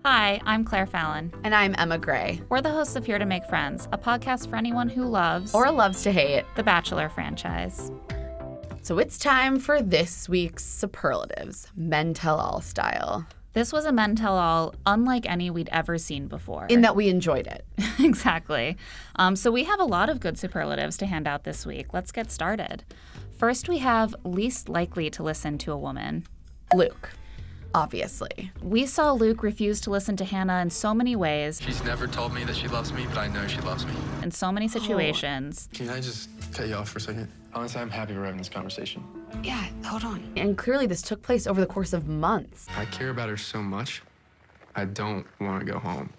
Hi, I'm Claire Fallon. And I'm Emma Gray. We're the hosts of Here to Make Friends, a podcast for anyone who loves or loves to hate the Bachelor franchise. So it's time for this week's superlatives, men tell all style. This was a men tell all unlike any we'd ever seen before. In that we enjoyed it. Exactly. So we have a lot of good superlatives to hand out this week. Let's get started. First, we have least likely to listen to a woman. Luke. Obviously. We saw Luke refuse to listen to Hannah in so many ways. She's never told me that she loves me, but I know she loves me. In so many situations. Can I just cut you off for a second? Honestly, I'm happy we're having this conversation. Yeah, hold on. And clearly this took place over the course of months. I care about her so much, I don't want to go home.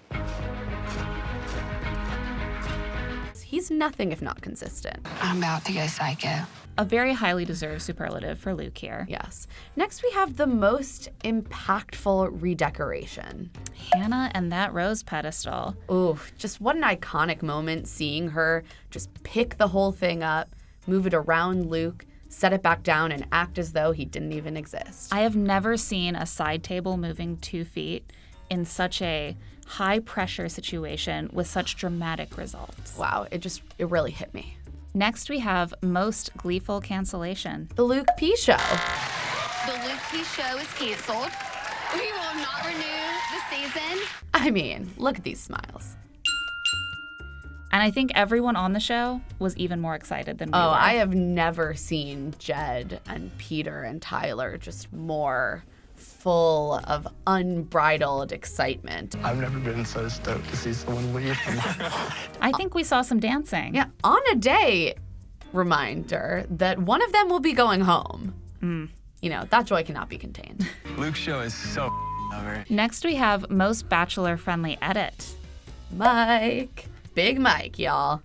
He's nothing if not consistent. I'm about to go psycho. A very highly deserved superlative for Luke here. Yes. Next, we have the most impactful redecoration. Hannah and that rose pedestal. Ooh, just what an iconic moment seeing her just pick the whole thing up, move it around Luke, set it back down, and act as though he didn't even exist. I have never seen a side table moving 2 feet in such a high-pressure situation with such dramatic results. Wow, it really hit me. Next, we have most gleeful cancellation. The Luke P show. The Luke P show is canceled. We will not renew the season. I mean, look at these smiles. And I think everyone on the show was even more excited than we were. I have never seen Jed and Peter and Tyler just more full of unbridled excitement. I've never been so stoked to see someone leave. I think we saw some dancing. Yeah, on a day reminder that one of them will be going home. You know, that joy cannot be contained. Luke's show is so over. Next, we have most bachelor-friendly edit. Mike. Big Mike, y'all.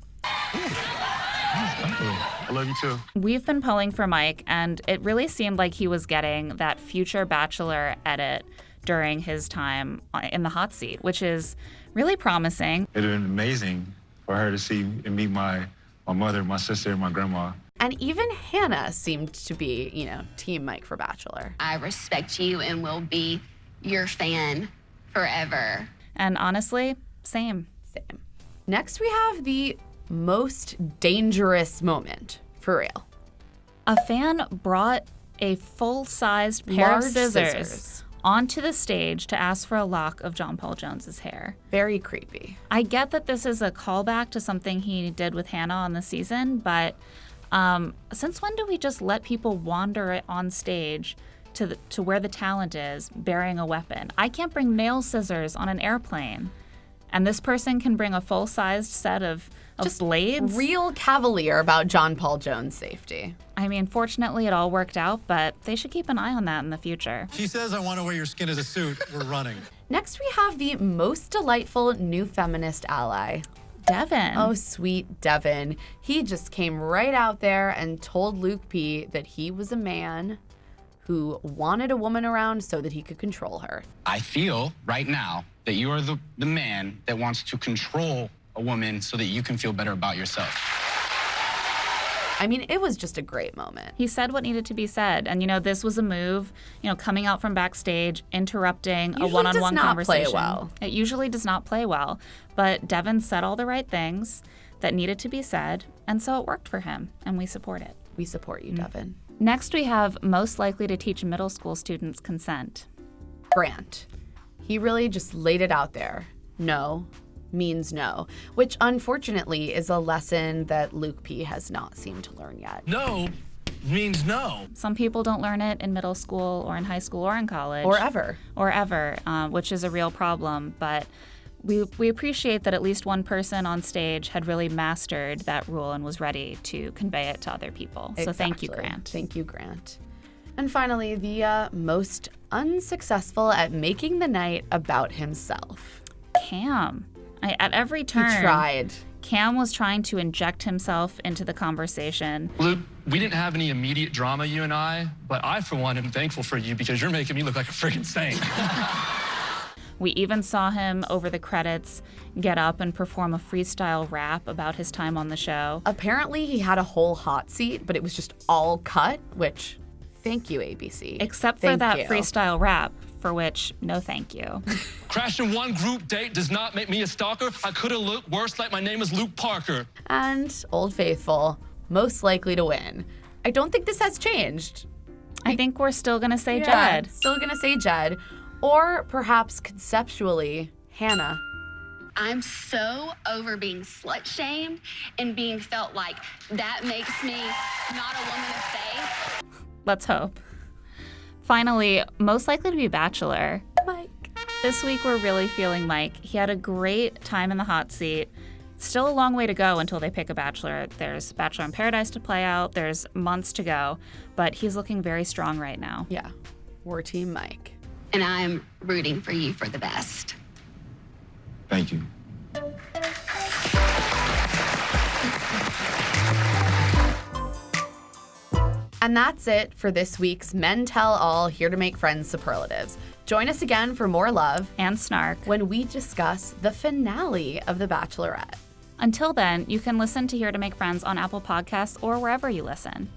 I love you too. We've been polling for Mike, and it really seemed like he was getting that future Bachelor edit during his time in the hot seat, which is really promising. It would have been amazing for her to see and meet my mother, my sister, and my grandma. And even Hannah seemed to be, Team Mike for Bachelor. I respect you and will be your fan forever. And honestly, same. Same. Next, we have the most dangerous moment, for real. A fan brought a full-sized pair Large of scissors onto the stage to ask for a lock of John Paul Jones's hair. Very creepy. I get that this is a callback to something he did with Hannah on the season, but since when do we just let people wander on stage to where the talent is, bearing a weapon? I can't bring nail scissors on an airplane, and this person can bring a full-sized set of blades? Real cavalier about John Paul Jones' safety. I mean, fortunately, it all worked out, but they should keep an eye on that in the future. She says, I want to wear your skin as a suit. We're running. Next, we have the most delightful new feminist ally. Devin. Oh, sweet Devin. He just came right out there and told Luke P that he was a man who wanted a woman around so that he could control her. I feel right now that you are the man that wants to control a woman so that you can feel better about yourself. I mean, it was just a great moment. He said what needed to be said. And, this was a move, coming out from backstage, interrupting a one-on-one conversation. Play well. It usually does not play well. But Devin said all the right things that needed to be said, and so it worked for him, and we support it. We support you, Devin. Next, we have most likely to teach middle school students consent. Grant. He really just laid it out there. No means no, which unfortunately is a lesson that Luke P has not seemed to learn yet. No means no. Some people don't learn it in middle school or in high school or in college. Or ever. Which is a real problem. But we appreciate that at least one person on stage had really mastered that rule and was ready to convey it to other people. Exactly. So thank you, Grant. Thank you, Grant. And finally, the most unsuccessful at making the night about himself. Cam. At every turn, He tried. Cam was trying to inject himself into the conversation. Luke, we didn't have any immediate drama, you and I, but I, for one, am thankful for you because you're making me look like a freaking saint. We even saw him over the credits get up and perform a freestyle rap about his time on the show. Apparently, he had a whole hot seat, but it was just all cut, which, thank you, ABC. Except for that freestyle rap. for which, no thank you. Crashing one group date does not make me a stalker. I could have looked worse like my name is Luke Parker. And Old Faithful, most likely to win. I don't think this has changed. I think we're still going to say Jed. Still gonna say Jed. Or perhaps conceptually, Hannah. I'm so over being slut-shamed and being felt like that makes me not a woman of faith. Let's hope. Finally, most likely to be Bachelor. Mike. This week we're really feeling Mike. He had a great time in the hot seat. Still a long way to go until they pick a Bachelor. There's Bachelor in Paradise to play out. There's months to go. But he's looking very strong right now. Yeah, we're Team Mike. And I'm rooting for you for the best. Thank you. And that's it for this week's Men Tell All Here to Make Friends Superlatives. Join us again for more love And snark. when we discuss the finale of The Bachelorette. Until then, you can listen to Here to Make Friends on Apple Podcasts or wherever you listen.